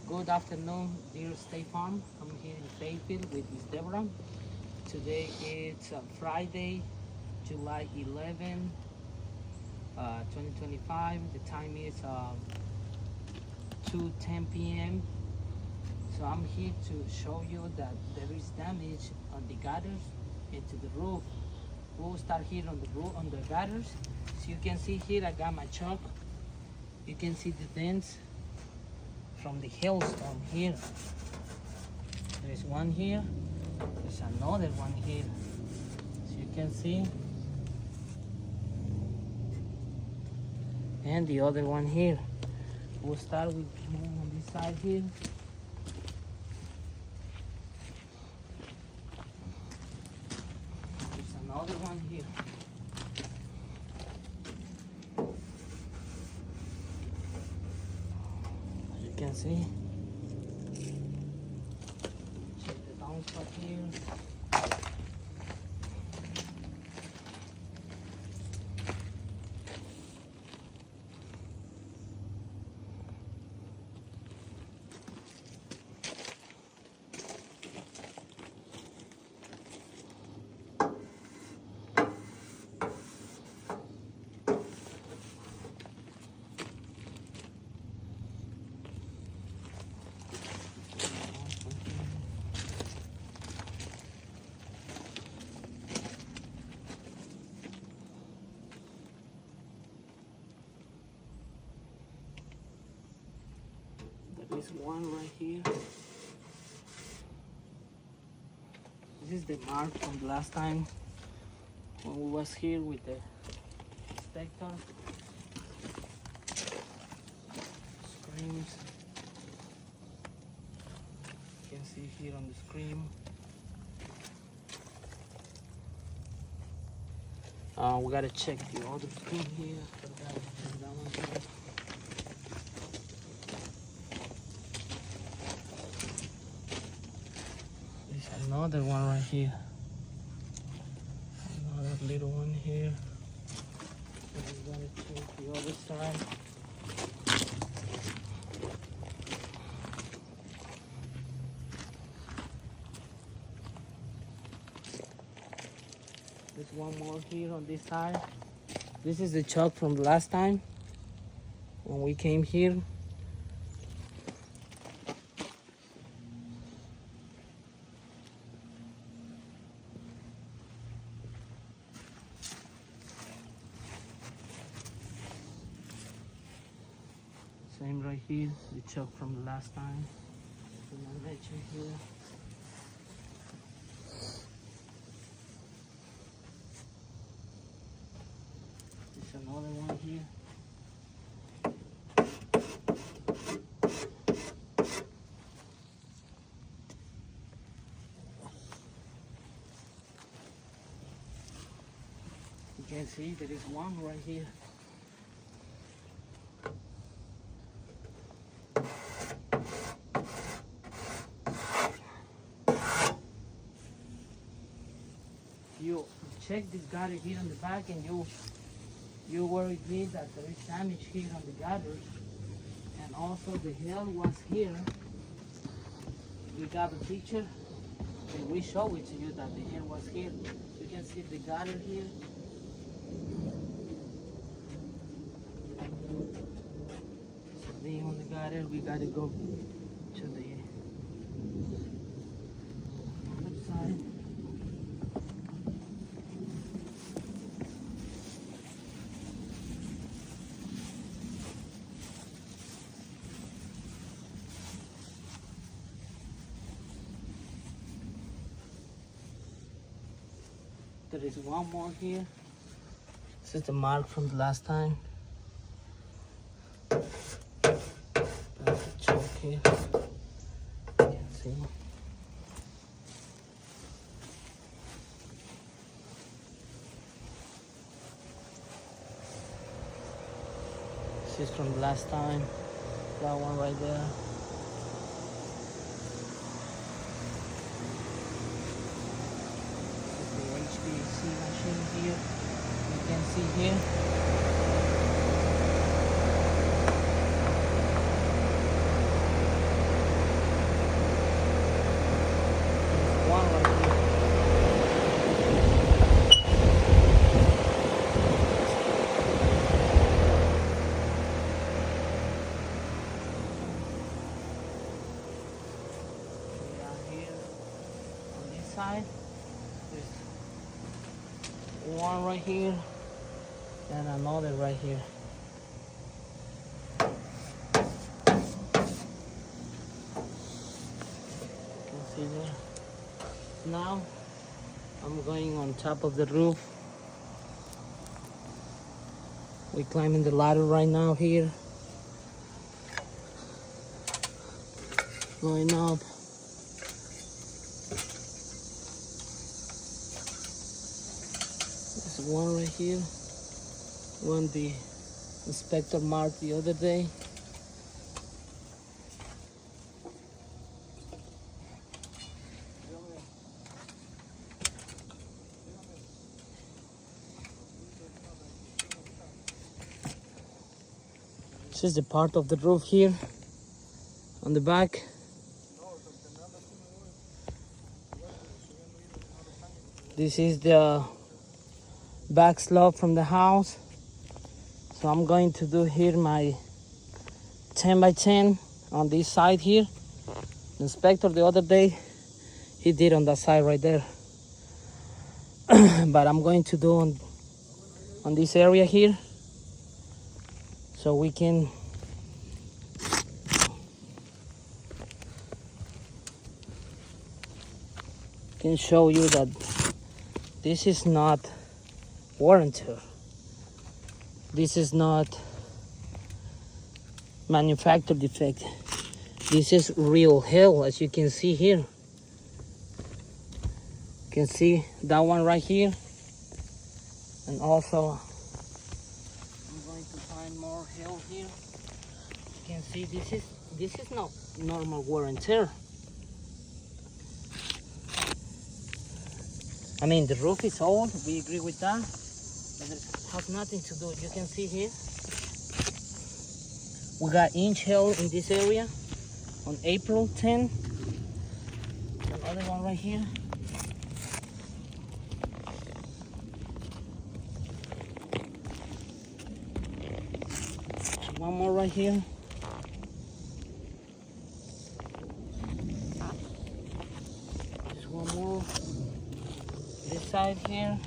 Good afternoon, dear State Farm. I'm here in Fayetteville with Miss Deborah. Today it's Friday, July 11, 2025. The time is 2:10 p.m. So I'm here to show you that there is damage on the gutters and to the roof. We'll start here on the roof, on the gutters. So you can see here I got my chalk. You can see the dents from the hailstorm here. There's one here. There's another one here. So you can see. And the other one here. We'll start with on this side here. There's another one here. As you can see. Check the downspout here. There is one right here. This is the mark from last time when we was here with the inspector. Screens. You can see here on the screen. We gotta check the other screen here. Check that one here. Another one right here. Another little one here. We gotta check the other side. There's one more here on this side. This is the chalk from the last time when we came here. Same right here, the chalk from the last time. My ledger here. There's another one here. You can see there is one right here. You check this gutter here on the back and you worried me that there is damage here on the gutters, and also the hail was here. We got a picture and we show it to you that the hail was here. You can see the gutter here. So being on the gutter, we gotta go to the other side. There is one more here. This is the mark from the last time. That's the chalk here. You can see. This is from the last time. That one right there. HVAC machine here. You can see here. side. There's one right here and another right here. You can see there. Now I'm going on top of the roof. We're climbing the ladder right now here. Going up. There's one right here. One the inspector marked the other day. This is the part of the roof here on the back. This is the back slope from the house. So I'm going to do here my 10 by 10 on this side here. The inspector the other day, he did on that side right there. But I'm going to do on this area here, so we can show you that this is not warranted. This is not manufacturer defect. This is real hail, as you can see here. You can see that one right here. And also, I'm going to find more hail here. You can see this is not normal wear and tear. I mean, the roof is old, we agree with that, but it has nothing to do. You can see here, we got inch hail in this area on April 10. Another one right here. One more right here. Just one more. This side here.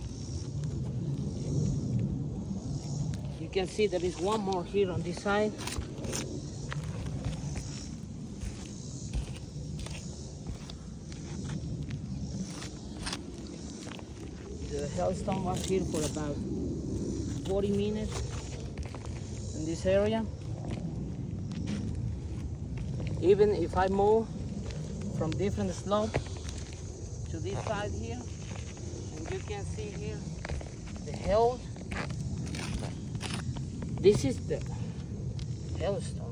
You can see there is one more here on this side. The hailstone was here for about 40 minutes in this area. Even if I move from different slope to this side here, and you can see here the hail. This is the hailstone.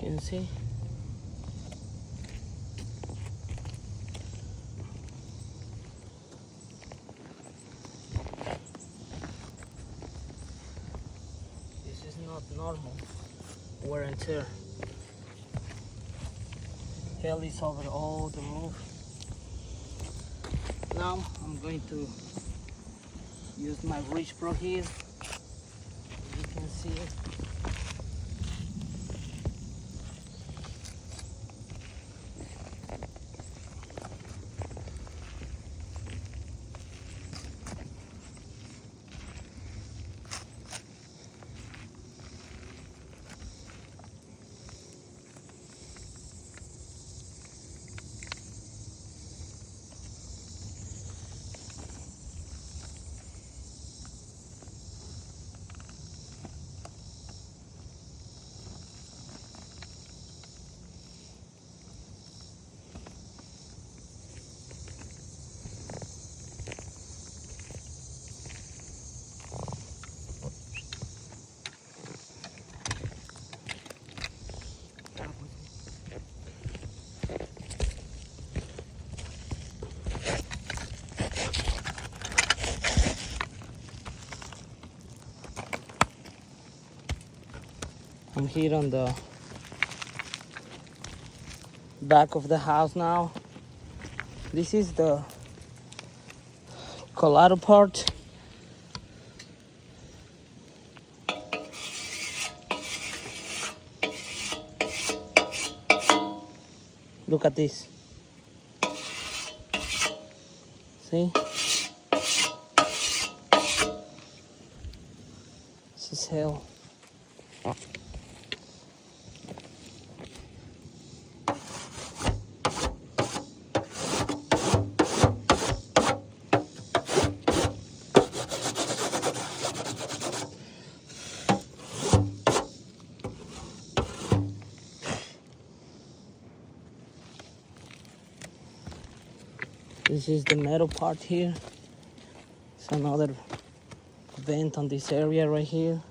You can see. This is not normal wear and tear. Hail is over all the roof. Now I'm going to use my Reach Pro here. You can see it. I'm here on the back of the house now. This is the Colorado part. Look at this. See? This is hell. This is the metal part here. It's another vent on this area right here.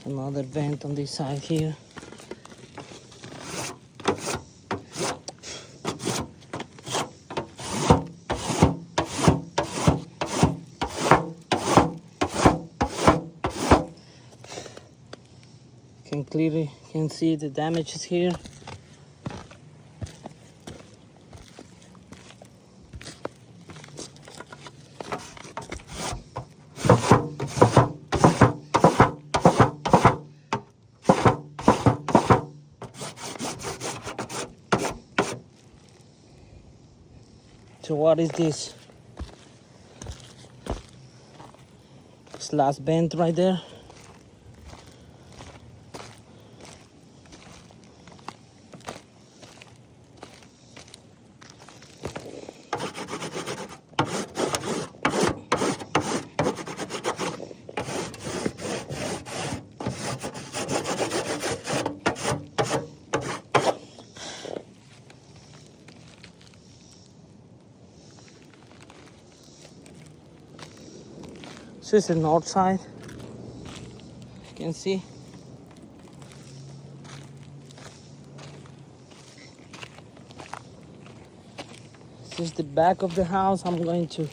Another vent on this side here. Clearly can see the damages here. So what is this? This last bend right there. This is the north side. You can see. This is the back of the house. I'm going to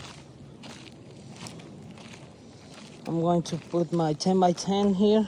put my 10x10 here.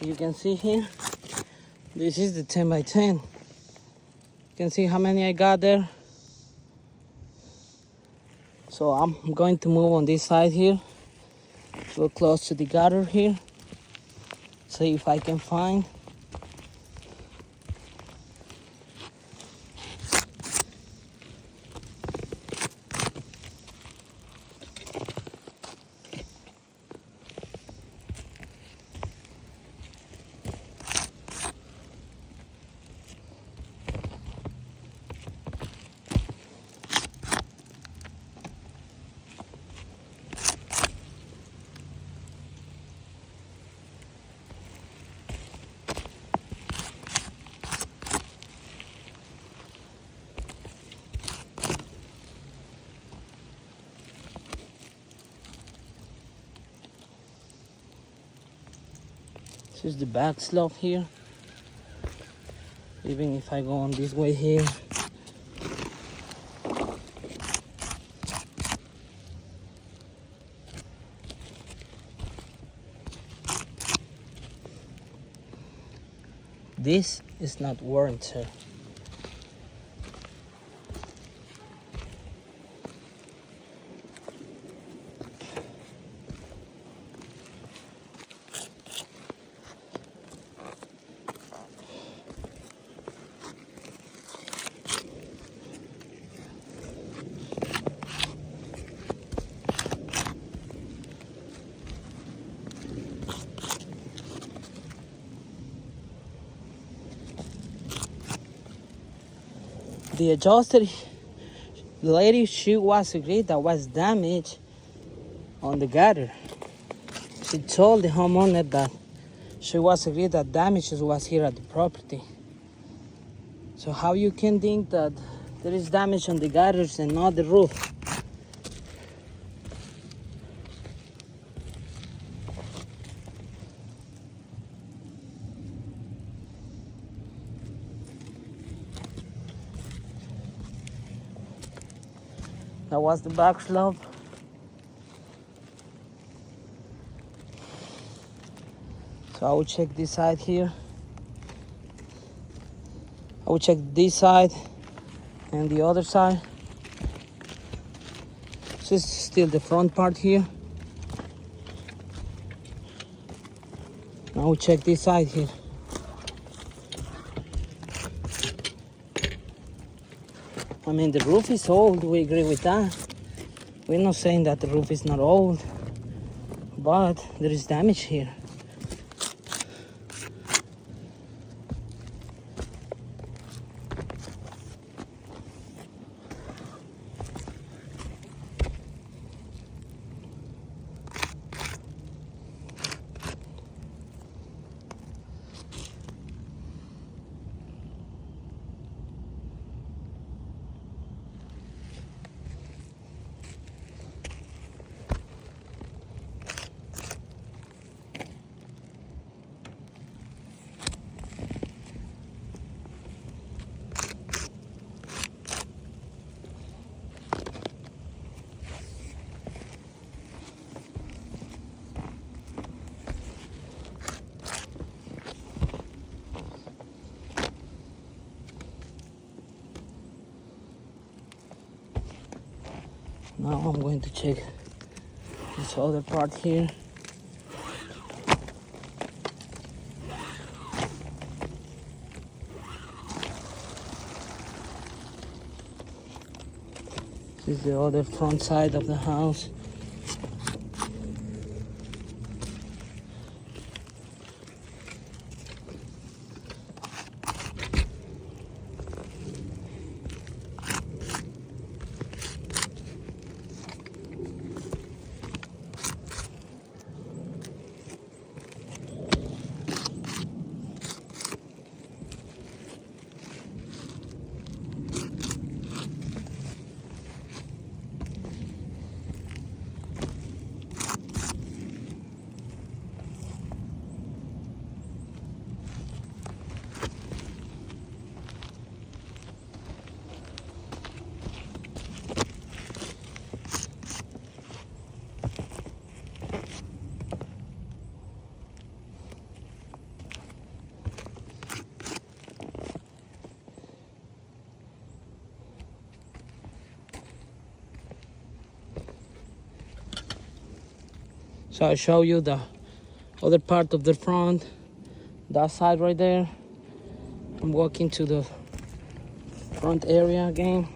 You can see here, this is the 10x10. You can see how many I got there. So I'm going to move on this side here, real close to the gutter here. See if I can find. This is the back slope here. Even if I go on this way here, this is not warranted. The adjuster, the lady, she was agreed that was damage on the gutter. She told the homeowner that she was agreed that damages was here at the property. So how you can think that there is damage on the gutters and not the roof? That was the back slope. So I will check this side here. I will check this side and the other side. This is still the front part here. Now we'll check this side here. I mean, the roof is old, we agree with that. We're not saying that the roof is not old, but there is damage here. Now I'm going to check this other part here. This is the other front side of the house. So I show you the other part of the front, that side right there. I'm walking to the front area again.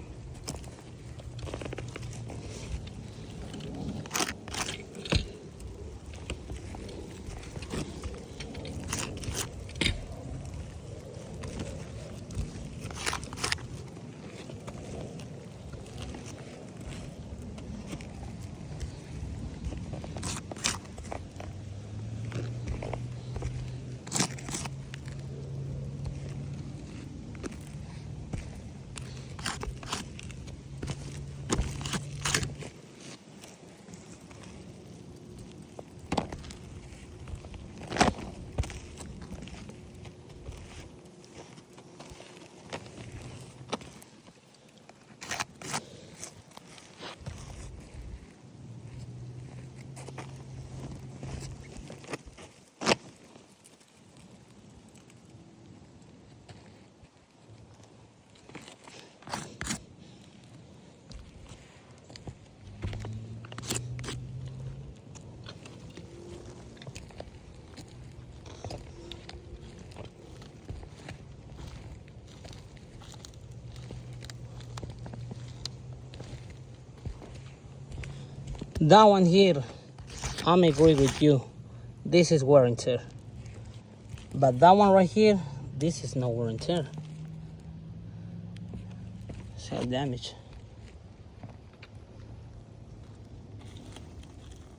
That one here, I'm agree with you. This is wear and tear. But that one right here, this is no wear and tear. It's damage.